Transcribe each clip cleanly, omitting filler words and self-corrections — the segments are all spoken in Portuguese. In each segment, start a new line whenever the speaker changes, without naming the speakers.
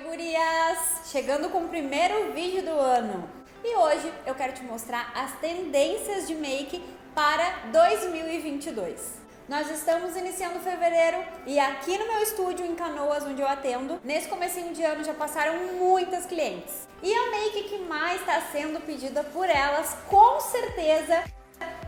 gurias! Chegando com o primeiro vídeo do ano. E hoje eu quero te mostrar as tendências de make para 2022. Nós estamos iniciando fevereiro e aqui no meu estúdio em Canoas, onde eu atendo, nesse comecinho de ano já passaram muitas clientes. E a make que mais está sendo pedida por elas, com certeza,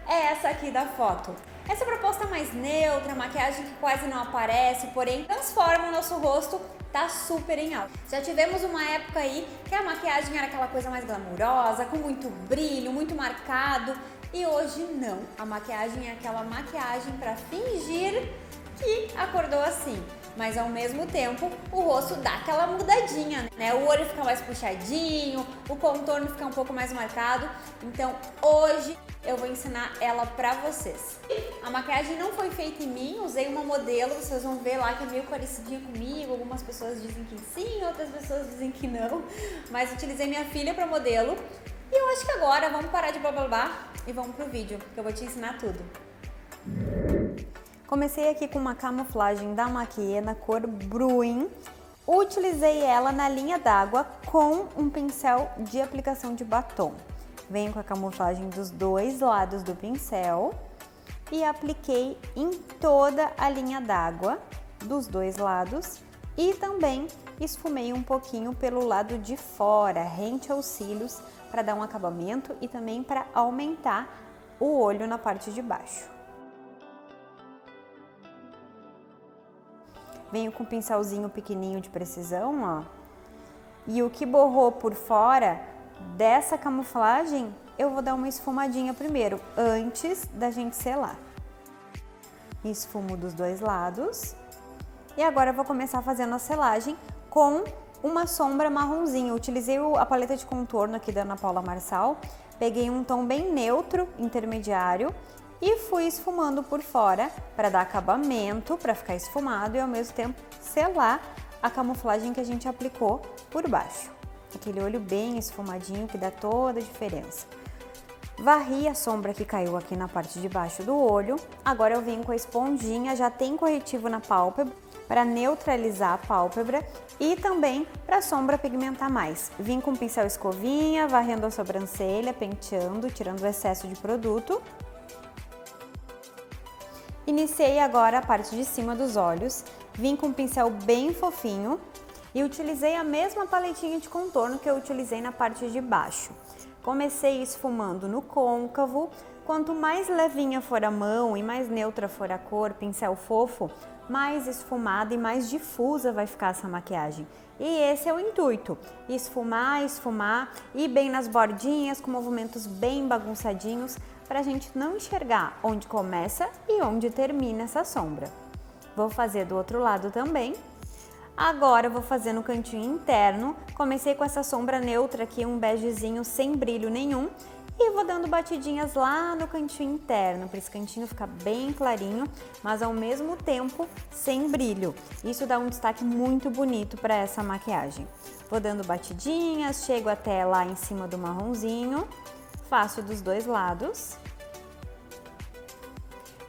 é essa aqui da foto. Essa proposta mais neutra, maquiagem que quase não aparece, porém transforma o nosso rosto, tá super em alta. Já tivemos uma época aí que a maquiagem era aquela coisa mais glamurosa, com muito brilho, muito marcado. E hoje não, a maquiagem é aquela maquiagem para fingir que acordou assim. Mas ao mesmo tempo o rosto dá aquela mudadinha, né? O olho fica mais puxadinho, o contorno fica um pouco mais marcado. Então hoje eu vou ensinar ela pra vocês. A maquiagem não foi feita em mim, usei uma modelo, vocês vão ver lá que é meio parecidinha comigo. Algumas pessoas dizem que sim, outras pessoas dizem que não. Mas utilizei minha filha pra modelo. E eu acho que agora vamos parar de blá blá blá e vamos pro vídeo, que eu vou te ensinar tudo. Comecei aqui com uma camuflagem da Maquia na cor Bruin. Utilizei ela na linha d'água com um pincel de aplicação de batom. Venho com a camuflagem dos dois lados do pincel e apliquei em toda a linha d'água dos dois lados e também esfumei um pouquinho pelo lado de fora, rente aos cílios, para dar um acabamento e também para aumentar o olho na parte de baixo. Venho com um pincelzinho pequenininho de precisão, ó. E o que borrou por fora dessa camuflagem, eu vou dar uma esfumadinha primeiro, antes da gente selar. Esfumo dos dois lados. E agora eu vou começar fazendo a selagem com uma sombra marronzinha. Eu utilizei a paleta de contorno aqui da Ana Paula Marçal. Peguei um tom bem neutro, intermediário. E fui esfumando por fora para dar acabamento, para ficar esfumado e ao mesmo tempo selar a camuflagem que a gente aplicou por baixo. Aquele olho bem esfumadinho que dá toda a diferença. Varri a sombra que caiu aqui na parte de baixo do olho. Agora eu venho com a esponjinha, já tem corretivo na pálpebra para neutralizar a pálpebra e também para a sombra pigmentar mais. Vim com o pincel escovinha, varrendo a sobrancelha, penteando, tirando o excesso de produto. Iniciei agora a parte de cima dos olhos, vim com um pincel bem fofinho e utilizei a mesma paletinha de contorno que eu utilizei na parte de baixo. Comecei esfumando no côncavo, quanto mais levinha for a mão e mais neutra for a cor, pincel fofo, mais esfumada e mais difusa vai ficar essa maquiagem. E esse é o intuito, esfumar, esfumar, ir bem nas bordinhas, com movimentos bem bagunçadinhos, para a gente não enxergar onde começa e onde termina essa sombra. Vou fazer do outro lado também. Agora eu vou fazer no cantinho interno. Comecei com essa sombra neutra aqui, um begezinho sem brilho nenhum. E vou dando batidinhas lá no cantinho interno, para esse cantinho ficar bem clarinho, mas ao mesmo tempo sem brilho. Isso dá um destaque muito bonito para essa maquiagem. Vou dando batidinhas, chego até lá em cima do marronzinho. Faço dos dois lados.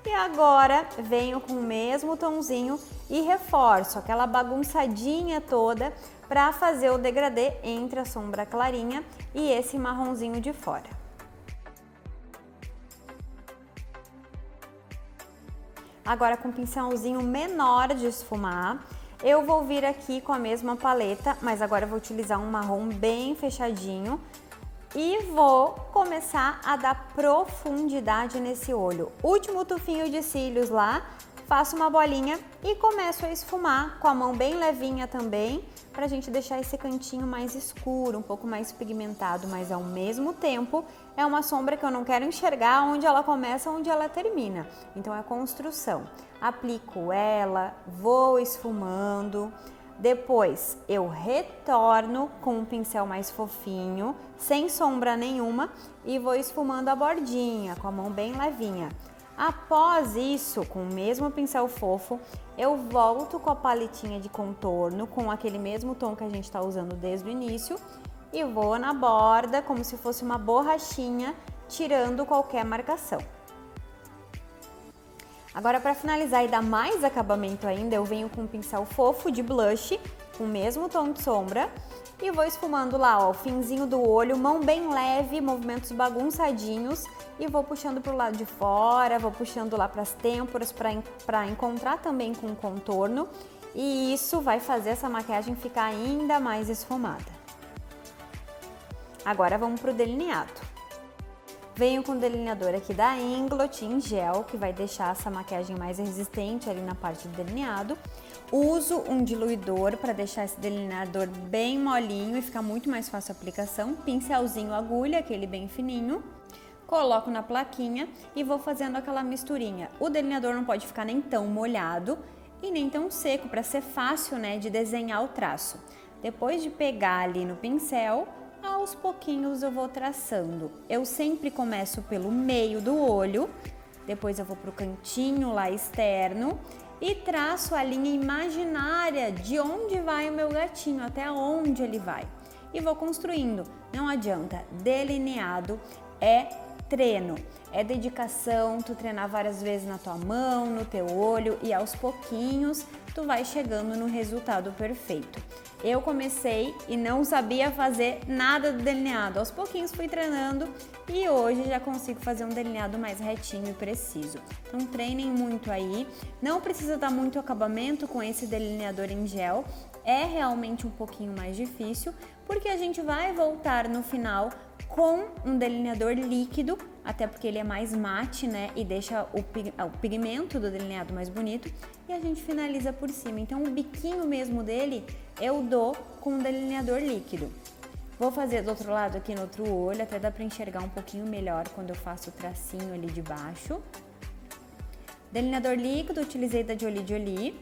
E agora venho com o mesmo tomzinho e reforço aquela bagunçadinha toda para fazer o degradê entre a sombra clarinha e esse marronzinho de fora. Agora com um pincelzinho menor de esfumar, eu vou vir aqui com a mesma paleta, mas agora eu vou utilizar um marrom bem fechadinho. E vou começar a dar profundidade nesse olho. Último tufinho de cílios lá, faço uma bolinha e começo a esfumar com a mão bem levinha também, pra gente deixar esse cantinho mais escuro, um pouco mais pigmentado, mas ao mesmo tempo é uma sombra que eu não quero enxergar onde ela começa, onde ela termina. Então é construção. Aplico ela, vou esfumando. Depois eu retorno com um pincel mais fofinho, sem sombra nenhuma, e vou esfumando a bordinha com a mão bem levinha. Após isso, com o mesmo pincel fofo, eu volto com a paletinha de contorno, com aquele mesmo tom que a gente está usando desde o início, e vou na borda como se fosse uma borrachinha, tirando qualquer marcação. Agora, para finalizar e dar mais acabamento ainda, eu venho com um pincel fofo de blush, com o mesmo tom de sombra e vou esfumando lá, ó, o finzinho do olho, mão bem leve, movimentos bagunçadinhos e vou puxando pro lado de fora, vou puxando lá para as têmporas para encontrar também com o contorno e isso vai fazer essa maquiagem ficar ainda mais esfumada. Agora vamos pro delineado. Venho com o delineador aqui da Inglot em gel, que vai deixar essa maquiagem mais resistente ali na parte do delineado. Uso um diluidor para deixar esse delineador bem molinho e ficar muito mais fácil a aplicação. Pincelzinho agulha, aquele bem fininho. Coloco na plaquinha e vou fazendo aquela misturinha. O delineador não pode ficar nem tão molhado e nem tão seco, para ser fácil, né, de desenhar o traço. Depois de pegar ali no pincel, aos pouquinhos eu vou traçando. Eu sempre começo pelo meio do olho, depois eu vou pro cantinho lá externo e traço a linha imaginária de onde vai o meu gatinho, até onde ele vai. E vou construindo. Não adianta, delineado é treino, é dedicação, tu treinar várias vezes na tua mão, no teu olho e aos pouquinhos tu vai chegando no resultado perfeito. Eu comecei e não sabia fazer nada do delineado, aos pouquinhos fui treinando e hoje já consigo fazer um delineado mais retinho e preciso. Então treinem muito aí, não precisa dar muito acabamento com esse delineador em gel, é realmente um pouquinho mais difícil, porque a gente vai voltar no final com um delineador líquido, até porque ele é mais mate, né, e deixa o pigmento do delineado mais bonito, e a gente finaliza por cima. Então o biquinho mesmo dele eu dou com um delineador líquido. Vou fazer do outro lado aqui no outro olho, até dá para enxergar um pouquinho melhor quando eu faço o tracinho ali de baixo. Delineador líquido, utilizei da Jolie Jolie.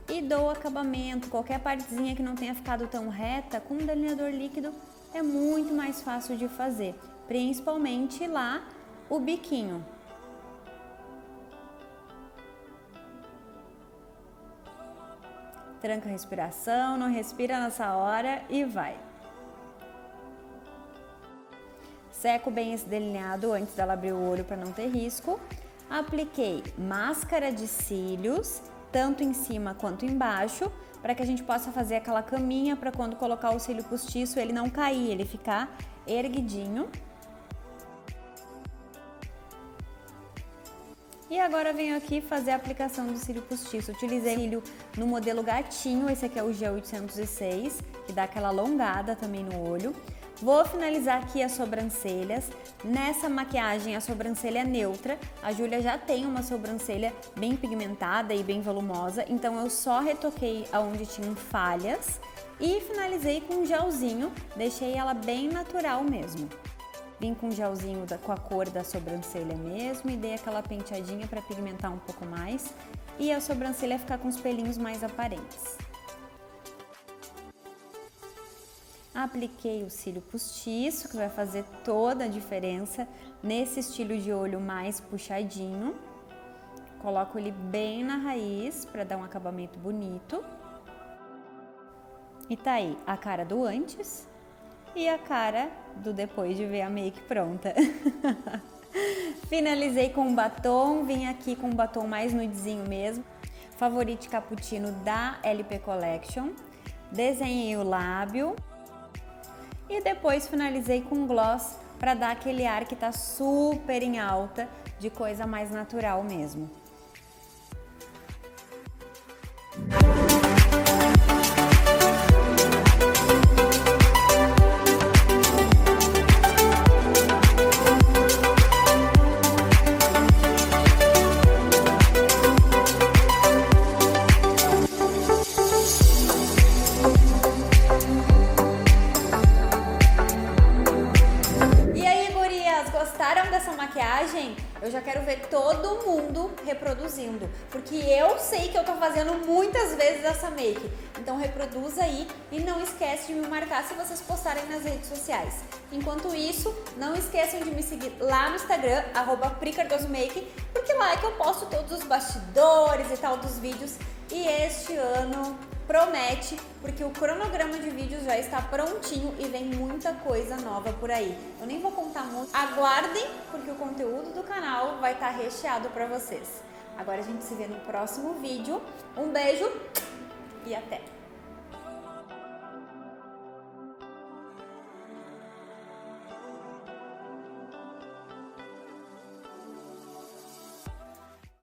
E dou o acabamento, qualquer partezinha que não tenha ficado tão reta, com um delineador líquido é muito mais fácil de fazer, principalmente lá o biquinho. Tranca a respiração, não respira nessa hora e vai. Seco bem esse delineado antes dela abrir o olho para não ter risco. Apliquei máscara de cílios, tanto em cima quanto embaixo, para que a gente possa fazer aquela caminha para quando colocar o cílio postiço ele não cair, ele ficar erguidinho. E agora venho aqui fazer a aplicação do cílio postiço. Utilizei cílio no modelo gatinho, esse aqui é o G806, que dá aquela alongada também no olho. Vou finalizar aqui as sobrancelhas. Nessa maquiagem a sobrancelha é neutra, a Júlia já tem uma sobrancelha bem pigmentada e bem volumosa, então eu só retoquei aonde tinham falhas e finalizei com um gelzinho, deixei ela bem natural mesmo. Vim com um gelzinho com a cor da sobrancelha mesmo e dei aquela penteadinha para pigmentar um pouco mais e a sobrancelha ficar com os pelinhos mais aparentes. Apliquei o cílio postiço, que vai fazer toda a diferença nesse estilo de olho mais puxadinho. Coloco ele bem na raiz para dar um acabamento bonito. E tá aí a cara do antes e a cara do depois de ver a make pronta. Finalizei com um batom, vim aqui com um batom mais nudezinho mesmo. Favorite Cappuccino da LP Collection. Desenhei o lábio. E depois finalizei com gloss para dar aquele ar que tá super em alta, de coisa mais natural mesmo. Dessa maquiagem, eu já quero ver todo mundo reproduzindo, porque eu sei que eu tô fazendo muitas vezes essa make, então reproduza aí e não esquece de me marcar se vocês postarem nas redes sociais. Enquanto isso, não esqueçam de me seguir lá no Instagram, @PriCardossoMake, porque lá é que eu posto todos os bastidores e tal dos vídeos, e este ano promete, porque o cronograma de vídeos já está prontinho e vem muita coisa nova por aí. Eu nem vou contar muito, aguardem, porque o conteúdo do canal vai estar recheado para vocês. Agora a gente se vê no próximo vídeo. Um beijo e até!